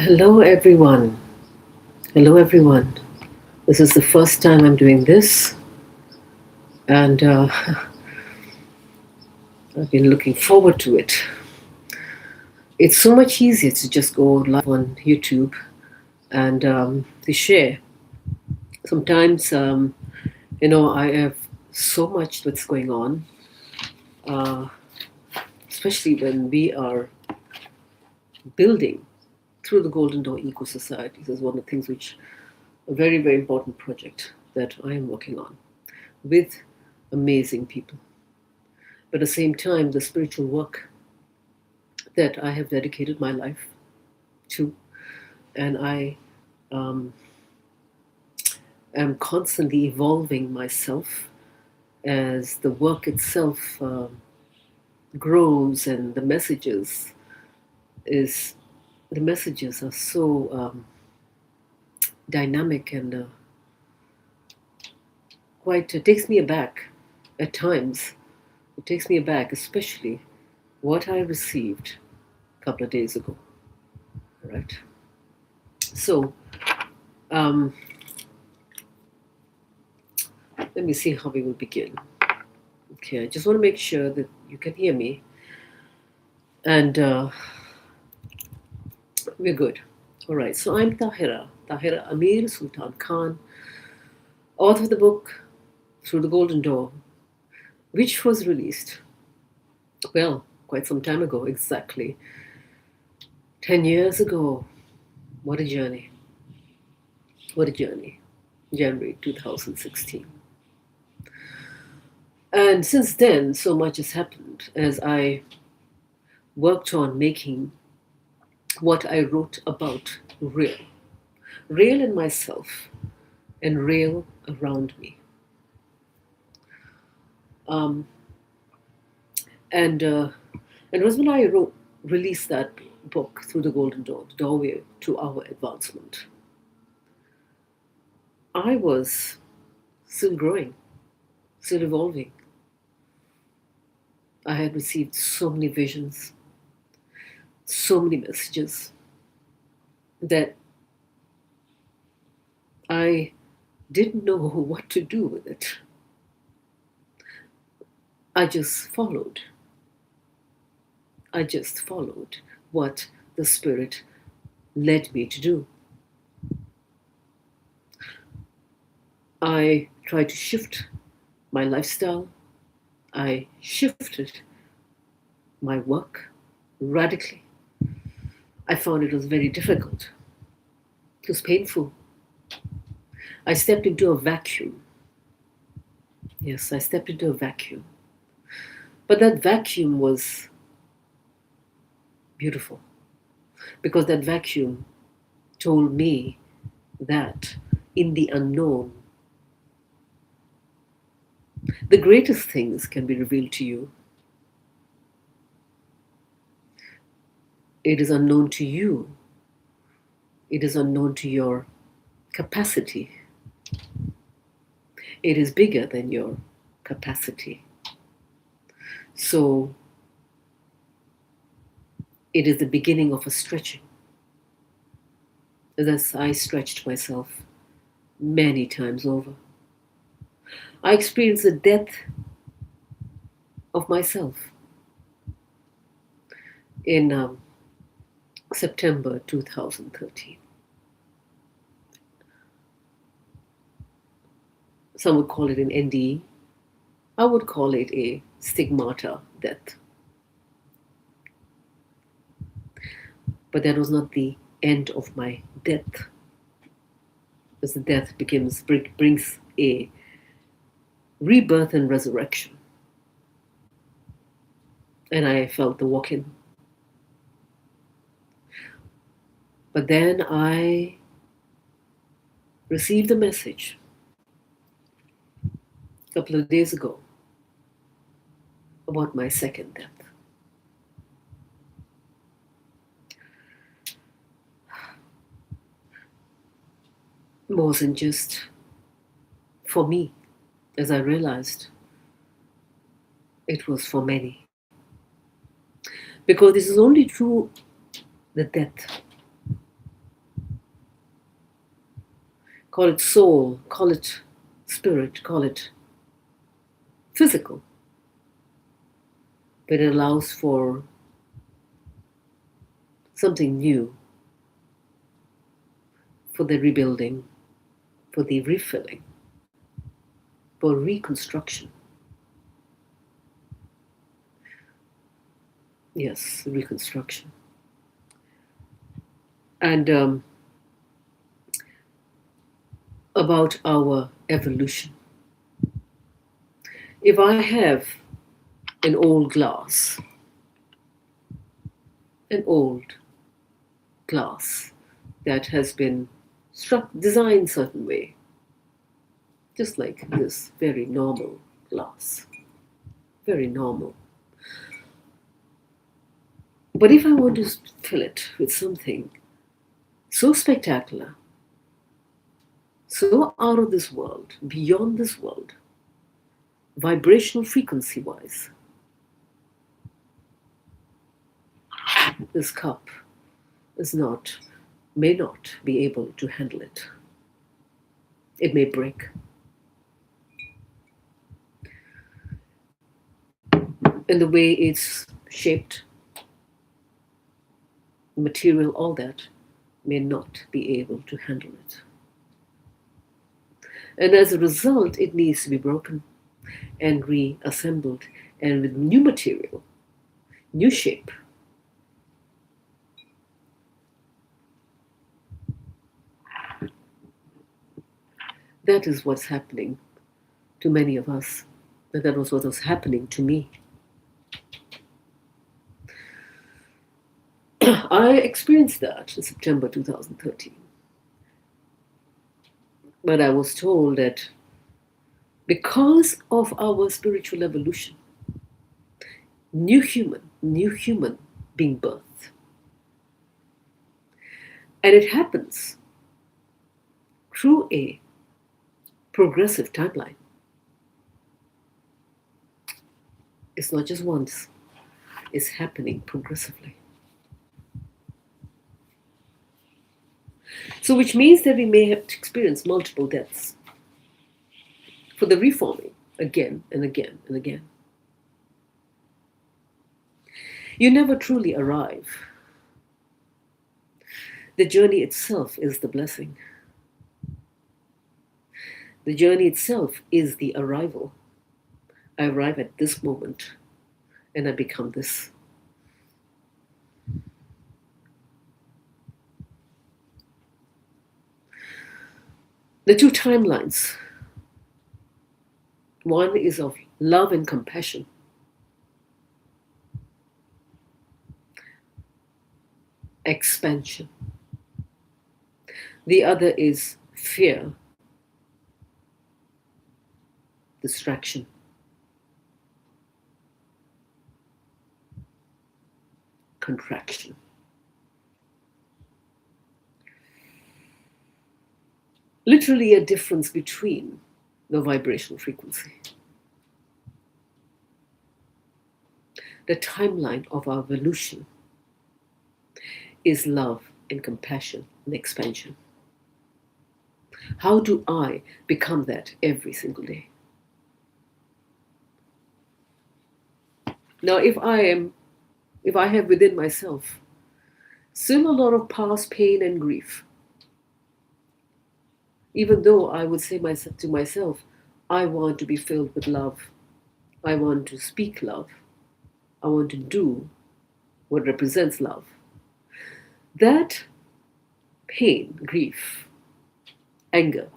Hello, everyone. Hello, everyone. This is the first time I'm doing this, and I've been looking forward to it. It's so much easier to just go live on YouTube and to share. Sometimes, I have so much that's going on, uh, especially when we are building through the Golden Door Eco Society. This is one of the things which a very, very important project that I am working on with amazing people. But at the same time, the spiritual work that I have dedicated my life to, and I um, am constantly evolving myself as the work itself grows, and is the messages are so dynamic and quite it takes me aback at times. It takes me aback, especially what I received a couple of days ago. Right. So um, let me see how we will begin. Okay, I just want to make sure that you can hear me, and we're good. All right, so I'm Tahira Amir Sultan Khan, author of the book Through the Golden Door, which was released, well, quite some time ago, exactly 10 years ago. What a journey. What a journey. January 2016. And since then, so much has happened as I worked on making what I wrote about real. Real in myself and real around me. Um, and it was when I released that book, Through the Golden Door, the doorway to our advancement. I was still growing, still evolving. I had received so many visions, so many messages that I didn't know what to do with it. I just followed. I just followed what the Spirit led me to do. I tried to shift my lifestyle. I shifted my work radically. I found it was very difficult. It was painful. I stepped into a vacuum. Yes, I stepped into a vacuum. But that vacuum was beautiful because that vacuum told me that in the unknown, the greatest things can be revealed to you. It is unknown to you. It is unknown to your capacity. It is bigger than your capacity. So it is the beginning of a stretching. As I stretched myself many times over, I experienced the death of myself in September 2013. Some would call it an NDE. I would call it a stigmata death. But that was not the end of my death, because the death brings a rebirth and resurrection. And I felt the walk-in. But then I received a message a couple of days ago about my second death. It wasn't just for me, as I realized. It was for many. Because this is only through the death call it soul, call it spirit, call it physical, but it allows for something new, for the rebuilding, for the refilling, for reconstruction. Yes, reconstruction. And about our evolution. If I have an old glass, an old glass that has been designed a certain way, just like this very normal glass, very normal. But if I want to fill it with something so spectacular, so out of this world, beyond this world, vibrational frequency wise, this cup may not be able to handle it. It may break. And the way it's shaped, material, all that, may not be able to handle it. And as a result, it needs to be broken and reassembled, and with new material, new shape. That is what's happening to many of us. And that was what was happening to me. I experienced that in September 2013. But I was told that because of our spiritual evolution, new human being birthed. And it happens through a progressive timeline. It's not just once, it's happening progressively. So which means that we may have to experience multiple deaths for the reforming again and again and again. You never truly arrive. The journey itself is the blessing. The journey itself is the arrival. I arrive at this moment and I become this. The two timelines. One is of love and compassion. Expansion. The other is fear. Distraction. Contraction. Literally a difference between the vibrational frequency. The timeline of our evolution is love and compassion and expansion. How do I become that every single day? Now, if I have within myself still a lot of past pain and grief, even though I would say to myself, I want to be filled with love. I want to speak love. I want to do what represents love. That pain, grief, anger,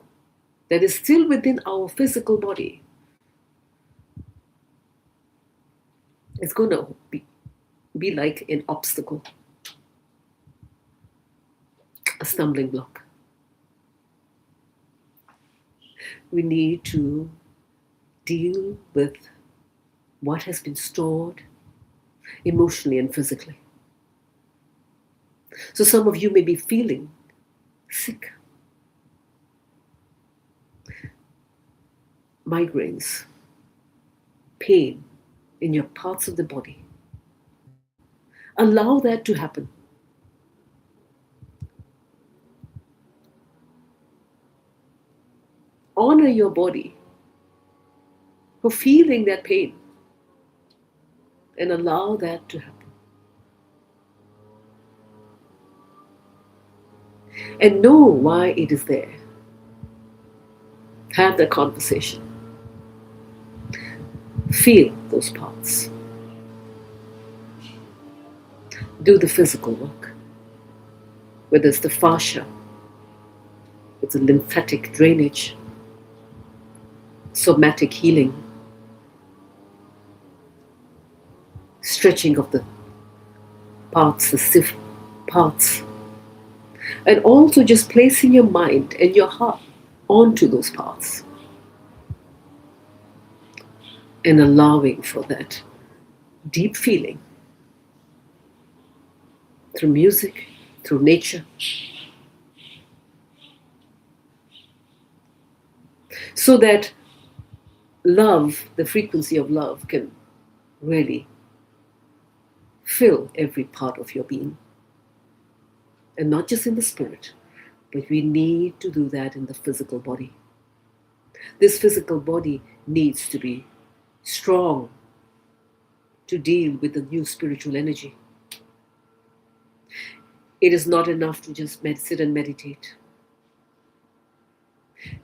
that is still within our physical body, it's going to be like an obstacle, a stumbling block. We need to deal with what has been stored emotionally and physically. So some of you may be feeling sick. Migraines, pain in your parts of the body. Allow that to happen. honor your body for feeling that pain and allow that to happen. And know why it is there. Have that conversation. Feel those parts. Do the physical work. Whether it's the fascia, it's a lymphatic drainage, somatic healing, stretching of the parts, the stiff parts, and also just placing your mind and your heart onto those parts and allowing for that deep feeling through music, through nature, so that love, the frequency of love, can really fill every part of your being. And not just in the spirit, but we need to do that in the physical body. This physical body needs to be strong to deal with the new spiritual energy. It is not enough to just sit and meditate.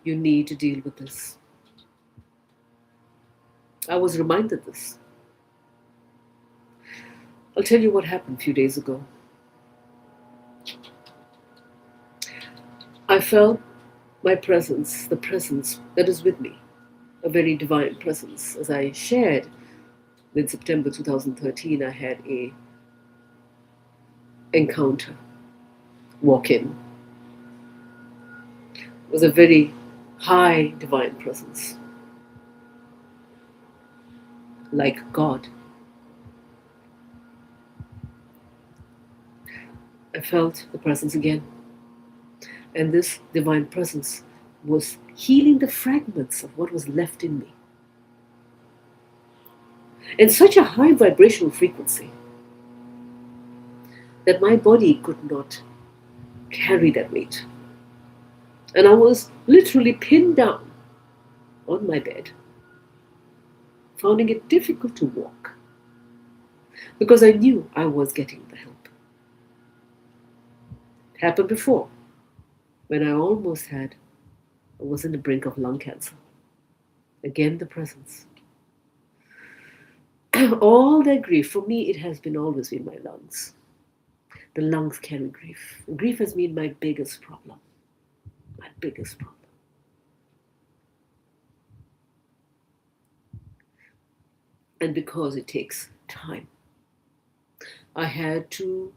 You need to deal with this. I was reminded this. I'll tell you what happened a few days ago. I felt my presence, the presence that is with me, a very divine presence. As I shared, in September 2013, I had a encounter, walk-in. It was a very high divine presence, like God. I felt the presence again. And this divine presence was healing the fragments of what was left in me. In such a high vibrational frequency that my body could not carry that weight. And I was literally pinned down on my bed, finding it difficult to walk because I knew I was getting the help. It happened before when I almost I was on the brink of lung cancer. Again, the presence. All that grief, for me, it has always been my lungs. The lungs carry grief. Grief has been my biggest problem. My biggest problem. And because it takes time, I had to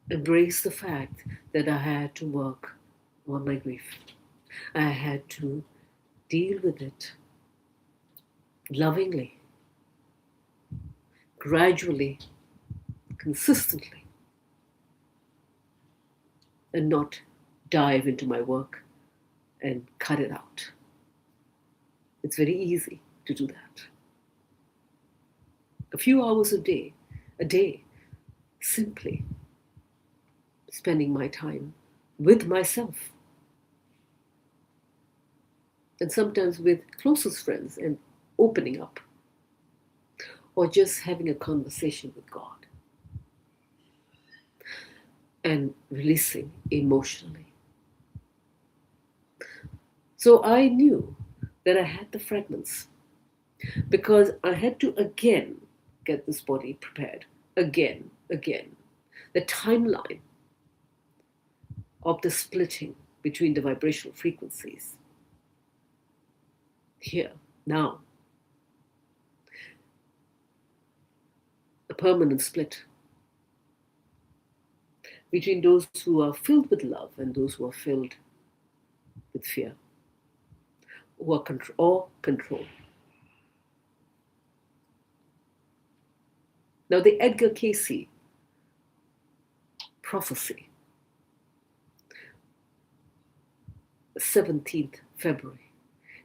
embrace the fact that I had to work on my grief. I had to deal with it lovingly, gradually, consistently, and not dive into my work and cut it out. It's very easy to do that. A few hours a day, simply spending my time with myself. And sometimes with closest friends and opening up. Or just having a conversation with God. And releasing emotionally. So I knew that I had the fragments. Because I had to again get this body prepared. Again. The timeline of the splitting between the vibrational frequencies. Here, now. A permanent split between those who are filled with love and those who are filled with fear or control. Now, the Edgar Cayce prophecy, 17th February,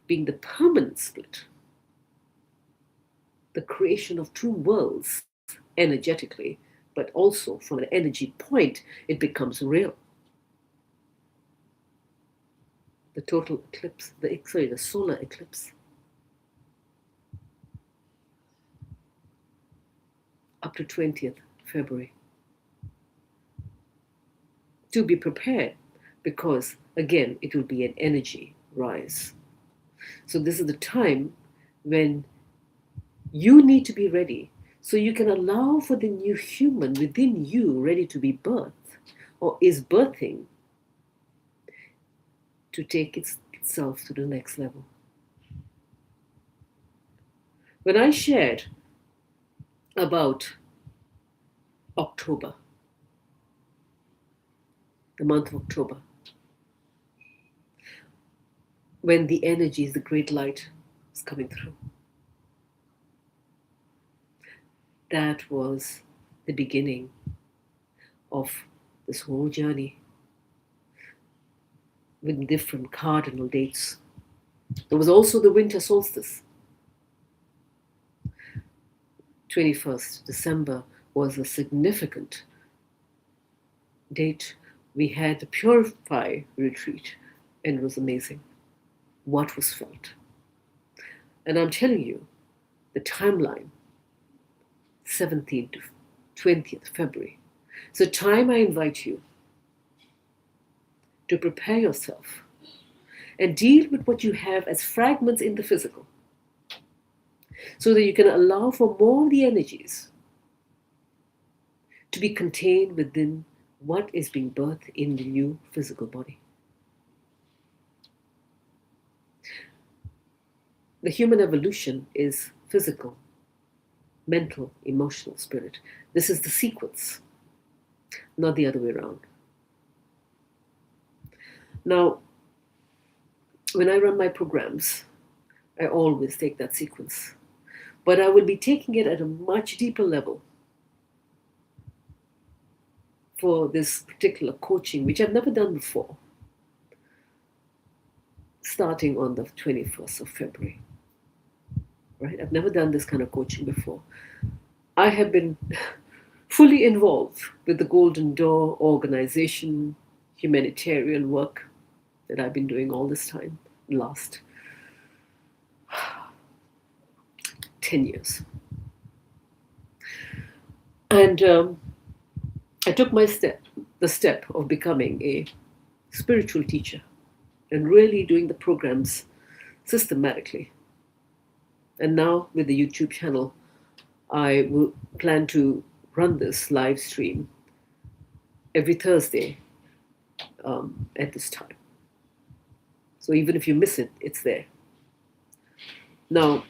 being the permanent split, the creation of two worlds energetically, but also from an energy point, it becomes real. the total eclipse, the solar eclipse, up to 20th February. To be prepared, because again, it will be an energy rise. So this is the time when you need to be ready, so you can allow for the new human within you ready to be birthed, or is birthing, to take itself to the next level. When I shared about October, the month of October, when the energies, the great light is coming through, that was the beginning of this whole journey with different cardinal dates. There was also the winter solstice. 21st December was a significant date. We had the Purify retreat, and it was amazing what was felt. And I'm telling you, the timeline, 17th to 20th February. So time I invite you to prepare yourself and deal with what you have as fragments in the physical, so that you can allow for more of the energies to be contained within what is being birthed in the new physical body. The human evolution is physical, mental, emotional, spirit. This is the sequence, not the other way around. Now, when I run my programs, I always take that sequence, but I will be taking it at a much deeper level for this particular coaching, which I've never done before, starting on the 21st of February. Right? I've never done this kind of coaching before. I have been fully involved with the Golden Door organization, humanitarian work that I've been doing all this time, last 10 years. And I took the step of becoming a spiritual teacher and really doing the programs systematically. And now with the YouTube channel, I will plan to run this live stream every Thursday at this time. So even if you miss it, it's there. Now,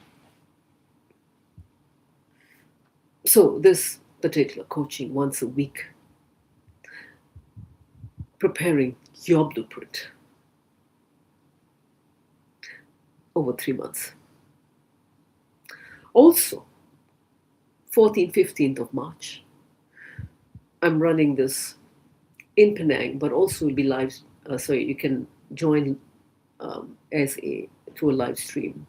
so this particular coaching once a week, preparing your blueprint over 3 months. Also, 14th, 15th of March, I'm running this in Penang, but also will be live, so you can join through a live stream.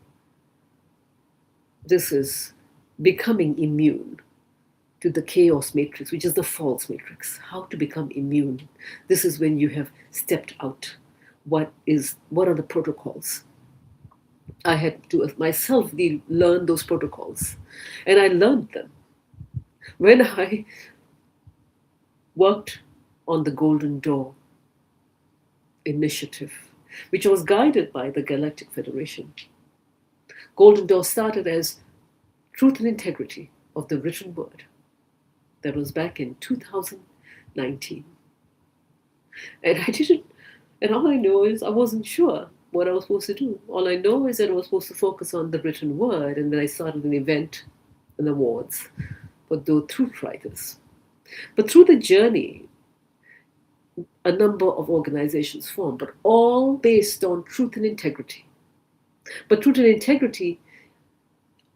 This is becoming immune to the chaos matrix, which is the false matrix. How to become immune. This is when you have stepped out. What are the protocols? I had to myself learn those protocols, and I learned them when I worked on the Golden Door initiative, which was guided by the Galactic Federation. Golden Door started as truth and integrity of the written word. That was back in 2019. And all I know is I wasn't sure what I was supposed to do. All I know is that I was supposed to focus on the written word, and then I started an event, an awards for those truth writers. But through the journey, a number of organizations formed, but all based on truth and integrity. But truth and integrity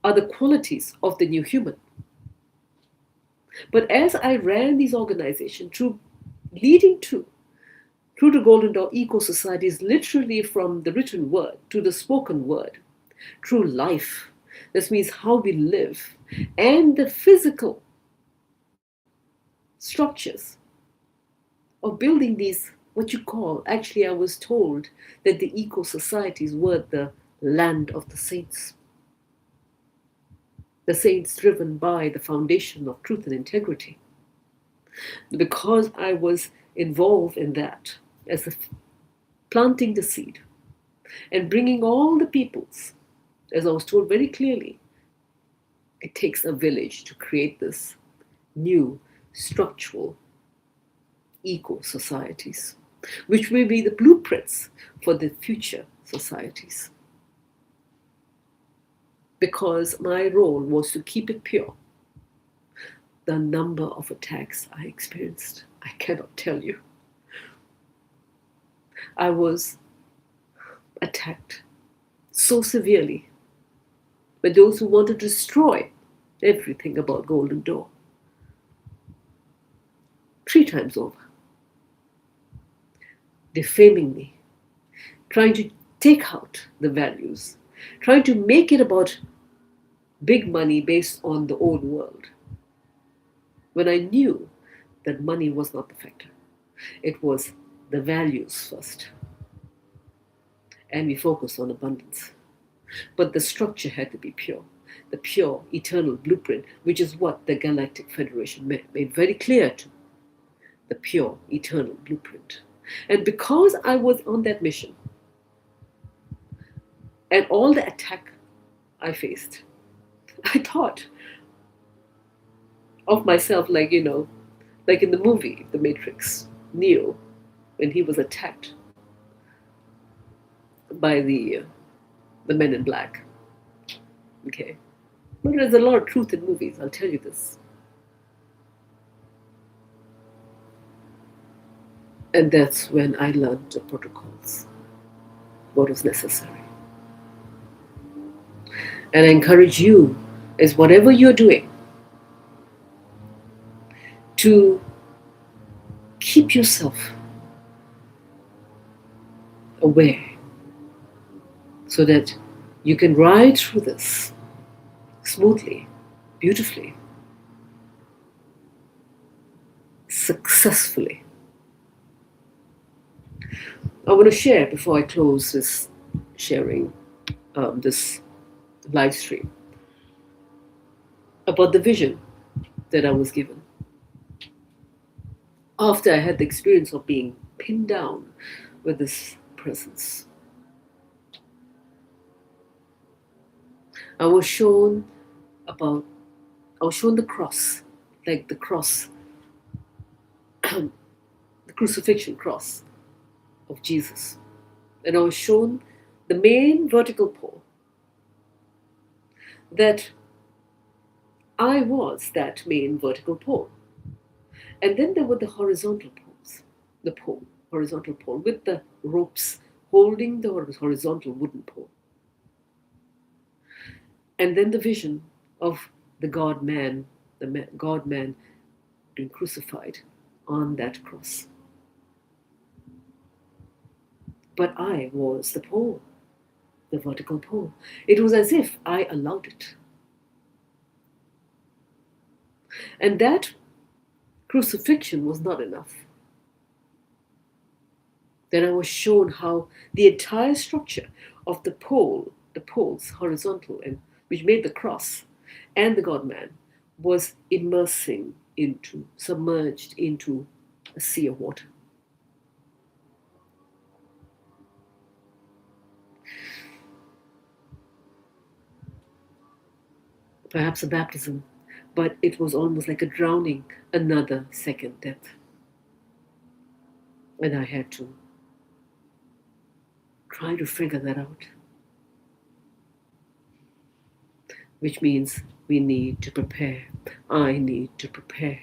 are the qualities of the new human. But as I ran these organizations, through the Golden Door Eco Societies, literally from the written word to the spoken word, through life, this means how we live, and the physical structures of building these what you call, actually, I was told that the eco societies were the land of the saints driven by the foundation of truth and integrity. Because I was involved in that, as a planting the seed and bringing all the peoples, as I was told very clearly, it takes a village to create this new structural eco societies, which will be the blueprints for the future societies. Because my role was to keep it pure. The number of attacks I experienced, I cannot tell you. I was attacked so severely by those who wanted to destroy everything about Golden Door. 3 times over. Defaming me, trying to take out the values, trying to make it about big money based on the old world. When I knew that money was not the factor, it was the values first. And we focused on abundance. But the structure had to be pure, the pure, eternal blueprint, which is what the Galactic Federation made very clear to. The pure, eternal blueprint. And because I was on that mission, and all the attack I faced, I thought of myself like, like in the movie, The Matrix, Neo, when he was attacked by the men in black. Okay. But there's a lot of truth in movies, I'll tell you this. And that's when I learned the protocols, what was necessary. And I encourage you, is whatever you're doing, to keep yourself aware so that you can ride through this smoothly, beautifully, successfully. I want to share before I close this sharing, this live stream, about the vision that I was given after I had the experience of being pinned down with this presence. I was shown the cross, like the cross, the crucifixion cross of Jesus. And I was shown the main vertical pole, that I was that main vertical pole. And then there were the horizontal poles, horizontal pole with the ropes holding the horizontal wooden pole. And then the vision of the God-man, God-man being crucified on that cross. But I was the pole, the vertical pole. It was as if I allowed it. And that crucifixion was not enough. Then I was shown how the entire structure of the poles, horizontal, and which made the cross and the God-man, was submerged into a sea of water. Perhaps a baptism, but it was almost like a drowning, another second death. And I had to try to figure that out. Which means we need to prepare. I need to prepare.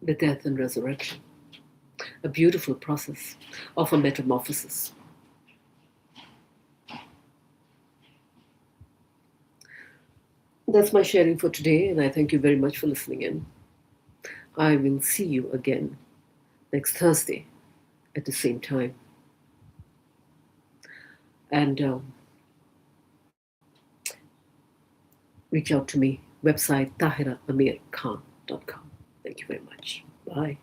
The death and resurrection. A beautiful process of a metamorphosis. That's my sharing for today, and I thank you very much for listening in. I will see you again next Thursday at the same time. And reach out to me, website Tahira Amir Khan. Thank you very much. Bye.